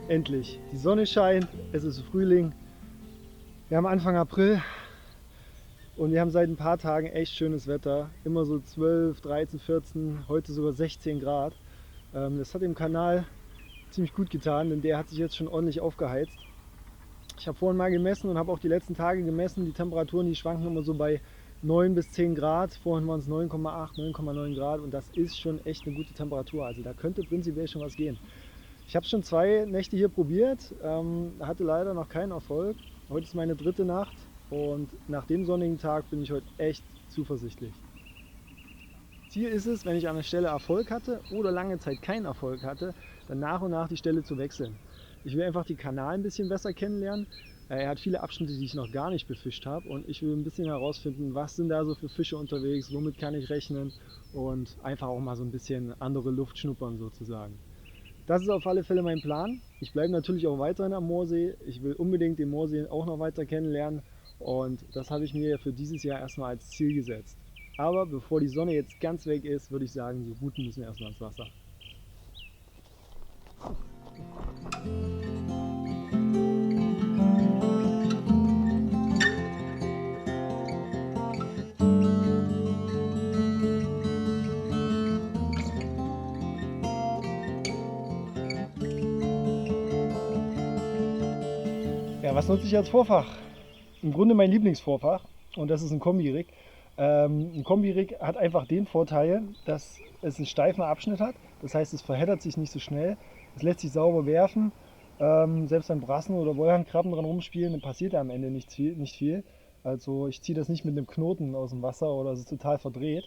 Endlich. Die Sonne scheint, es ist Frühling. Wir haben Anfang April und wir haben seit ein paar Tagen echt schönes Wetter. Immer so 12, 13, 14, heute sogar 16 Grad. Das hat dem Kanal ziemlich gut getan, denn der hat sich jetzt schon ordentlich aufgeheizt. Ich habe vorhin mal gemessen und habe auch die letzten Tage gemessen. Die Temperaturen, die schwanken immer so bei 9 bis 10 Grad. Vorhin waren es 9,8, 9,9 Grad und das ist schon echt eine gute Temperatur. Also da könnte prinzipiell schon was gehen. Ich habe schon 2 Nächte hier probiert, hatte leider noch keinen Erfolg. Heute ist meine 3. Nacht und nach dem sonnigen Tag bin ich heute echt zuversichtlich. Ziel ist es, wenn ich an der Stelle Erfolg hatte oder lange Zeit keinen Erfolg hatte, dann nach und nach die Stelle zu wechseln. Ich will einfach die Kanal ein bisschen besser kennenlernen. Er hat viele Abschnitte, die ich noch gar nicht befischt habe und ich will ein bisschen herausfinden, was sind da so für Fische unterwegs, womit kann ich rechnen und einfach auch mal so ein bisschen andere Luft schnuppern sozusagen. Das ist auf alle Fälle mein Plan. Ich bleibe natürlich auch weiterhin am Moorsee. Ich will unbedingt den Moorsee auch noch weiter kennenlernen und das habe ich mir für dieses Jahr erstmal als Ziel gesetzt. Aber bevor die Sonne jetzt ganz weg ist, würde ich sagen, die Routen müssen erstmal ins Wasser. Ja, was nutze ich als Vorfach? Im Grunde mein Lieblingsvorfach und das ist ein Kombi-Rig. Ein Kombi-Rig hat einfach den Vorteil, dass es einen steifen Abschnitt hat. Das heißt, es verheddert sich nicht so schnell. Es lässt sich sauber werfen. Selbst wenn Brassen oder Wollhandkrabben dran rumspielen, dann passiert da am Ende nicht viel. Also ich ziehe das nicht mit einem Knoten aus dem Wasser oder es ist total verdreht.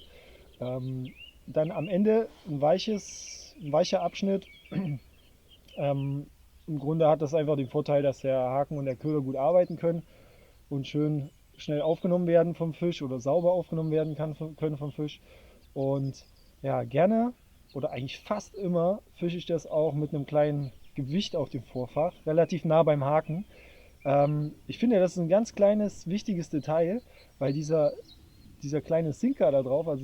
Dann am Ende ein weicher Abschnitt. Im Grunde hat das einfach den Vorteil, dass der Haken und der Köder gut arbeiten können und schön schnell aufgenommen werden vom Fisch oder sauber aufgenommen werden können vom Fisch. Und ja, gerne oder eigentlich fast immer fische ich das auch mit einem kleinen Gewicht auf dem Vorfach, relativ nah beim Haken. Ich finde, das ist ein ganz kleines, wichtiges Detail, weil dieser kleine Sinker da drauf, also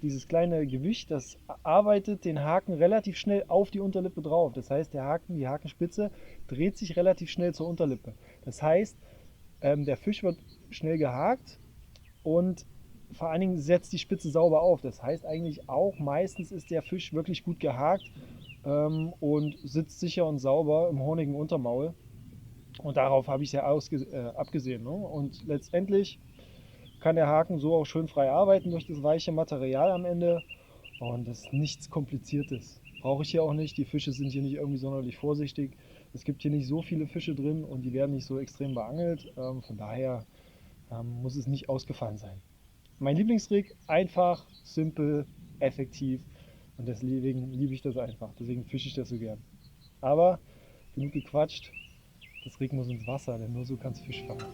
dieses kleine Gewicht, das arbeitet den Haken relativ schnell auf die Unterlippe drauf. Das heißt, die Hakenspitze dreht sich relativ schnell zur Unterlippe. Das heißt, der Fisch wird schnell gehakt und vor allen Dingen setzt die Spitze sauber auf. Das heißt eigentlich auch, meistens ist der Fisch wirklich gut gehakt und sitzt sicher und sauber im hornigen Untermaul. Und darauf habe ich ja abgesehen. Ne? Und letztendlich kann der Haken so auch schön frei arbeiten durch das weiche Material am Ende. Und das ist nichts Kompliziertes. Brauche ich hier auch nicht. Die Fische sind hier nicht irgendwie sonderlich vorsichtig. Es gibt hier nicht so viele Fische drin und die werden nicht so extrem beangelt. Von daher muss es nicht ausgefallen sein. Mein Lieblingsrig, einfach, simpel, effektiv und deswegen liebe ich das einfach. Deswegen fische ich das so gern. Aber genug gequatscht, das Rig muss ins Wasser, denn nur so kann es Fisch fangen.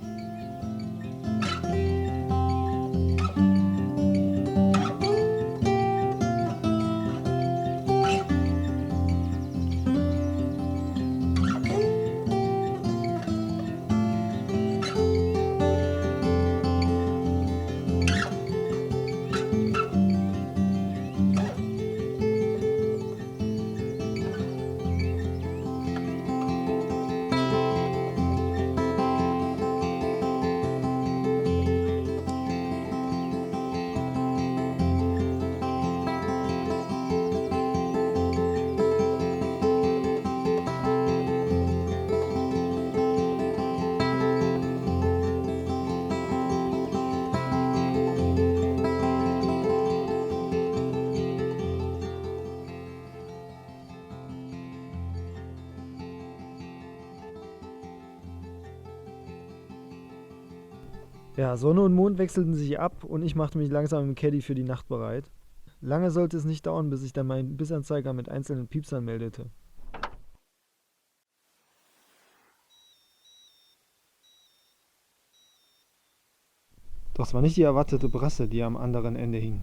Ja, Sonne und Mond wechselten sich ab und ich machte mich langsam im Caddy für die Nacht bereit. Lange sollte es nicht dauern, bis sich dann mein Bissanzeiger mit einzelnen Piepsern meldete. Doch es war nicht die erwartete Brasse, die am anderen Ende hing.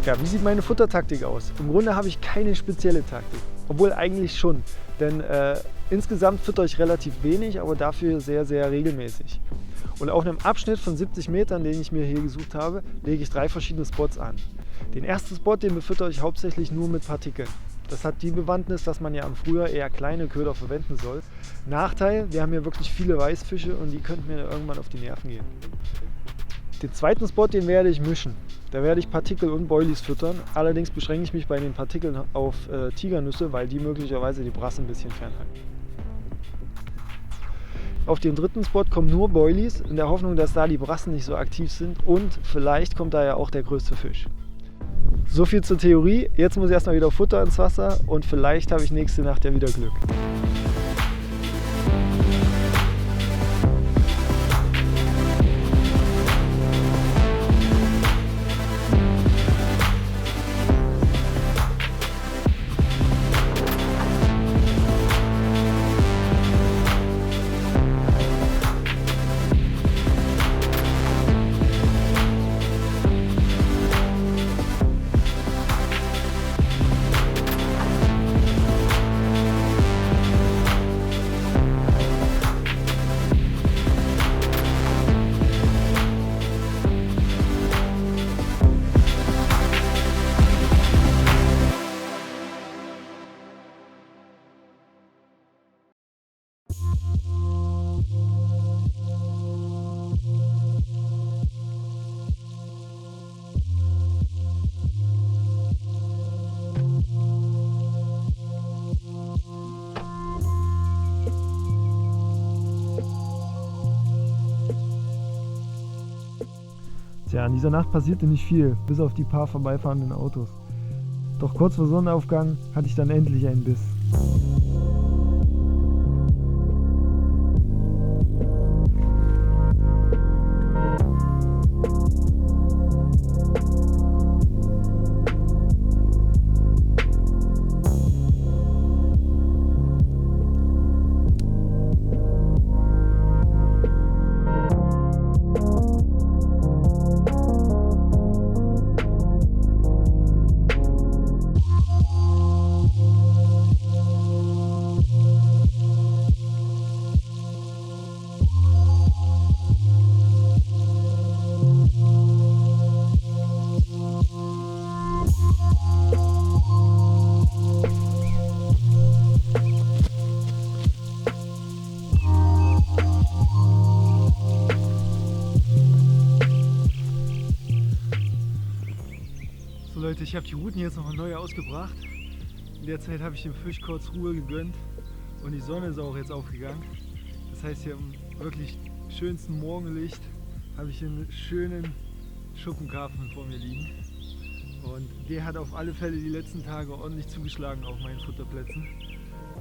Ja, wie sieht meine Futtertaktik aus? Im Grunde habe ich keine spezielle Taktik, obwohl eigentlich schon, denn insgesamt fütter ich relativ wenig, aber dafür sehr, sehr regelmäßig. Und auf einem Abschnitt von 70 Metern, den ich mir hier gesucht habe, lege ich 3 verschiedene Spots an. Den ersten Spot, den befütter ich hauptsächlich nur mit Partikeln. Das hat die Bewandtnis, dass man ja im Frühjahr eher kleine Köder verwenden soll. Nachteil, wir haben hier wirklich viele Weißfische und die könnten mir irgendwann auf die Nerven gehen. Den zweiten Spot, den werde ich mischen. Da werde ich Partikel und Boilies füttern. Allerdings beschränke ich mich bei den Partikeln auf Tigernüsse, weil die möglicherweise die Brasse ein bisschen fernhalten. Auf den dritten Spot kommen nur Boilies, in der Hoffnung, dass da die Brassen nicht so aktiv sind und vielleicht kommt da ja auch der größte Fisch. So viel zur Theorie. Jetzt muss erstmal wieder Futter ins Wasser und vielleicht habe ich nächste Nacht ja wieder Glück. Tja, in dieser Nacht passierte nicht viel, bis auf die paar vorbeifahrenden Autos. Doch kurz vor Sonnenaufgang hatte ich dann endlich einen Biss. So Leute, ich habe die Routen jetzt nochmal neu ausgebracht. In der Zeit habe ich dem Fisch kurz Ruhe gegönnt und die Sonne ist auch jetzt aufgegangen. Das heißt, hier im wirklich schönsten Morgenlicht habe ich einen schönen Schuppenkarpfen vor mir liegen. Und der hat auf alle Fälle die letzten Tage ordentlich zugeschlagen auf meinen Futterplätzen.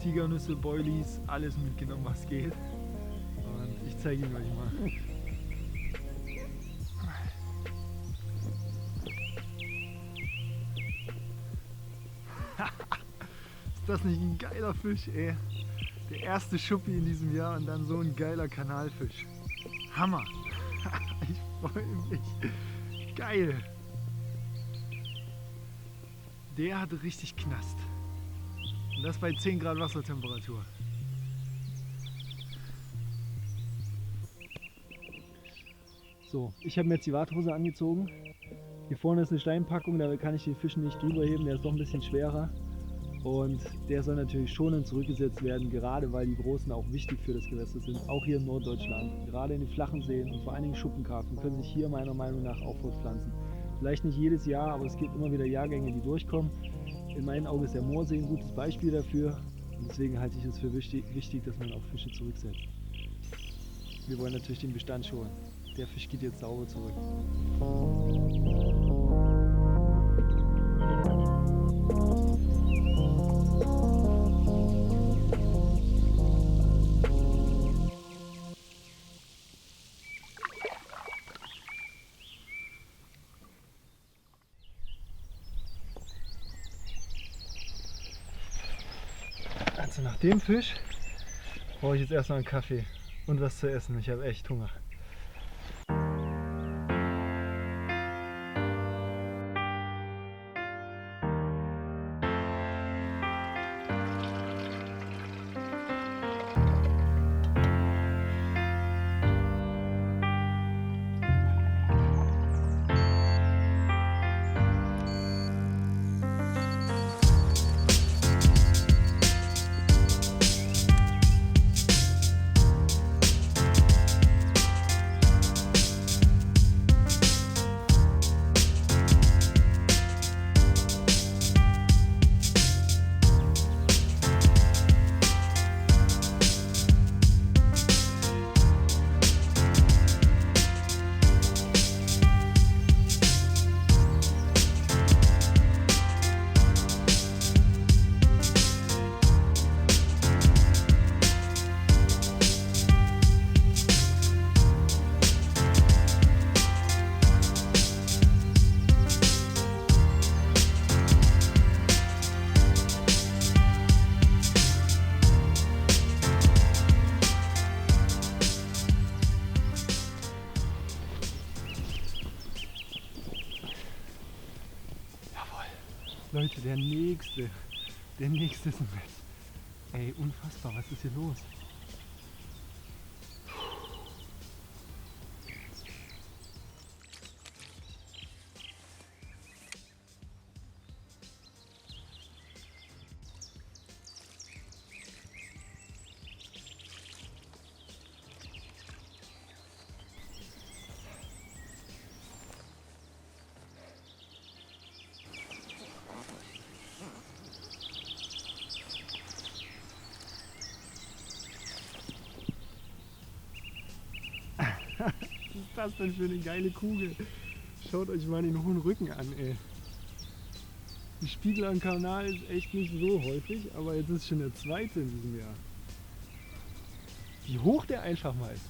Tigernüsse, Boilies, alles mitgenommen, was geht. Und ich zeige ihn euch mal. Ist das nicht ein geiler Fisch, ey? Der erste Schuppi in diesem Jahr und dann so ein geiler Kanalfisch. Hammer! Ich freue mich. Geil! Der hat richtig Knast. Und das bei 10 Grad Wassertemperatur. So, ich habe mir jetzt die Warthose angezogen. Hier vorne ist eine Steinpackung, da kann ich den Fisch nicht drüber heben, der ist doch ein bisschen schwerer. Und der soll natürlich schonend zurückgesetzt werden, gerade weil die Großen auch wichtig für das Gewässer sind, auch hier in Norddeutschland. Gerade in den flachen Seen und vor allen Dingen Schuppenkarpfen können sich hier meiner Meinung nach auch fortpflanzen. Vielleicht nicht jedes Jahr, aber es gibt immer wieder Jahrgänge, die durchkommen. in meinen Augen ist der Moorsee ein gutes Beispiel dafür. Und deswegen halte ich es für wichtig, dass man auch Fische zurücksetzt. Wir wollen natürlich den Bestand schonen. Der Fisch geht jetzt sauber zurück. Also nach dem Fisch brauche ich jetzt erstmal einen Kaffee und was zu essen. Ich habe echt Hunger. Leute, der nächste ist ein Mess. Ey, unfassbar, was ist hier los? Was ist das denn für eine geile Kugel? Schaut euch mal den hohen Rücken an, ey. Die Spiegel am Kanal ist echt nicht so häufig, aber jetzt ist schon der zweite in diesem Jahr. Wie hoch der einfach mal ist.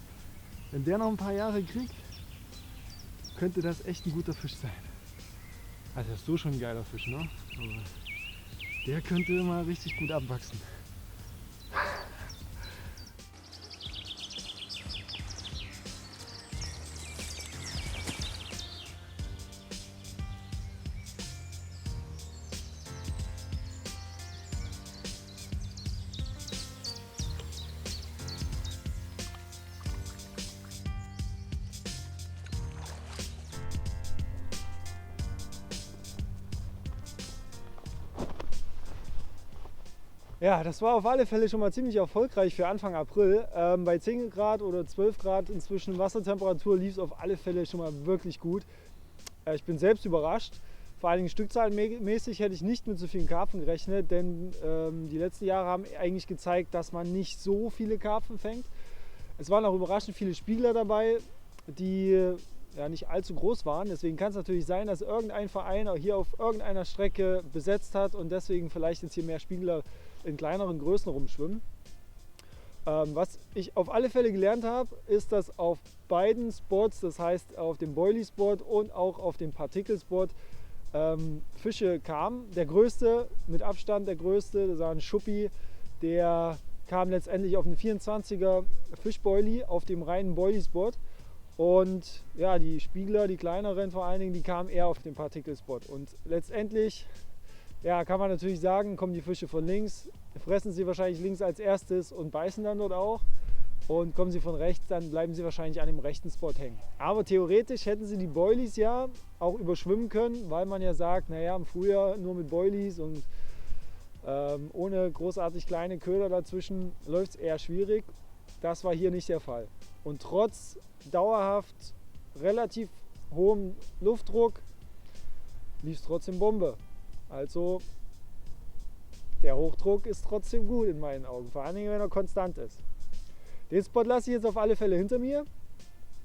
Wenn der noch ein paar Jahre kriegt, könnte das echt ein guter Fisch sein. Also das ist so schon ein geiler Fisch, ne? Aber der könnte mal richtig gut abwachsen. Ja, das war auf alle Fälle schon mal ziemlich erfolgreich für Anfang April. Bei 10 Grad oder 12 Grad inzwischen Wassertemperatur lief es auf alle Fälle schon mal wirklich gut. Ich bin selbst überrascht. Vor allen Dingen stückzahlmäßig hätte ich nicht mit so vielen Karpfen gerechnet, denn die letzten Jahre haben eigentlich gezeigt, dass man nicht so viele Karpfen fängt. Es waren auch überraschend viele Spiegler dabei, die ja nicht allzu groß waren. Deswegen kann es natürlich sein, dass irgendein Verein auch hier auf irgendeiner Strecke besetzt hat und deswegen vielleicht jetzt hier mehr Spiegler in kleineren Größen rumschwimmen. Was ich auf alle Fälle gelernt habe, ist, dass auf beiden Spots, das heißt auf dem Boilie Spot und auch auf dem Particle Spot, Fische kamen. Der größte, mit Abstand der größte, das war ein Schuppi, der kam letztendlich auf einen 24er Fischboilie auf dem reinen Boilie Spot. Und ja, die Spiegler, die kleineren vor allen Dingen, die kamen eher auf den Particle Spot. Und letztendlich, ja, kann man natürlich sagen, kommen die Fische von links, fressen sie wahrscheinlich links als erstes und beißen dann dort auch. Und kommen sie von rechts, dann bleiben sie wahrscheinlich an dem rechten Spot hängen. Aber theoretisch hätten sie die Boilies ja auch überschwimmen können, weil man ja sagt, naja, im Frühjahr nur mit Boilies und ohne großartig kleine Köder dazwischen läuft es eher schwierig. Das war hier nicht der Fall. Und trotz dauerhaft relativ hohem Luftdruck lief es trotzdem Bombe. Also der Hochdruck ist trotzdem gut in meinen Augen, vor allen Dingen, wenn er konstant ist. Den Spot lasse ich jetzt auf alle Fälle hinter mir.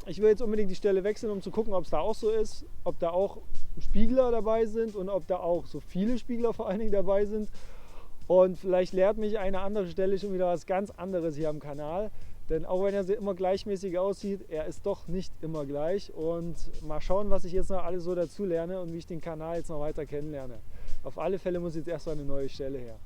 Ich will jetzt unbedingt die Stelle wechseln, um zu gucken, ob es da auch so ist, ob da auch Spiegler dabei sind und ob da auch so viele Spiegler vor allen Dingen dabei sind. Und vielleicht lehrt mich eine andere Stelle schon wieder was ganz anderes hier am Kanal. Denn auch wenn er immer gleichmäßig aussieht, er ist doch nicht immer gleich. Und mal schauen, was ich jetzt noch alles so dazu lerne und wie ich den Kanal jetzt noch weiter kennenlerne. Auf alle Fälle muss jetzt erstmal eine neue Stelle her.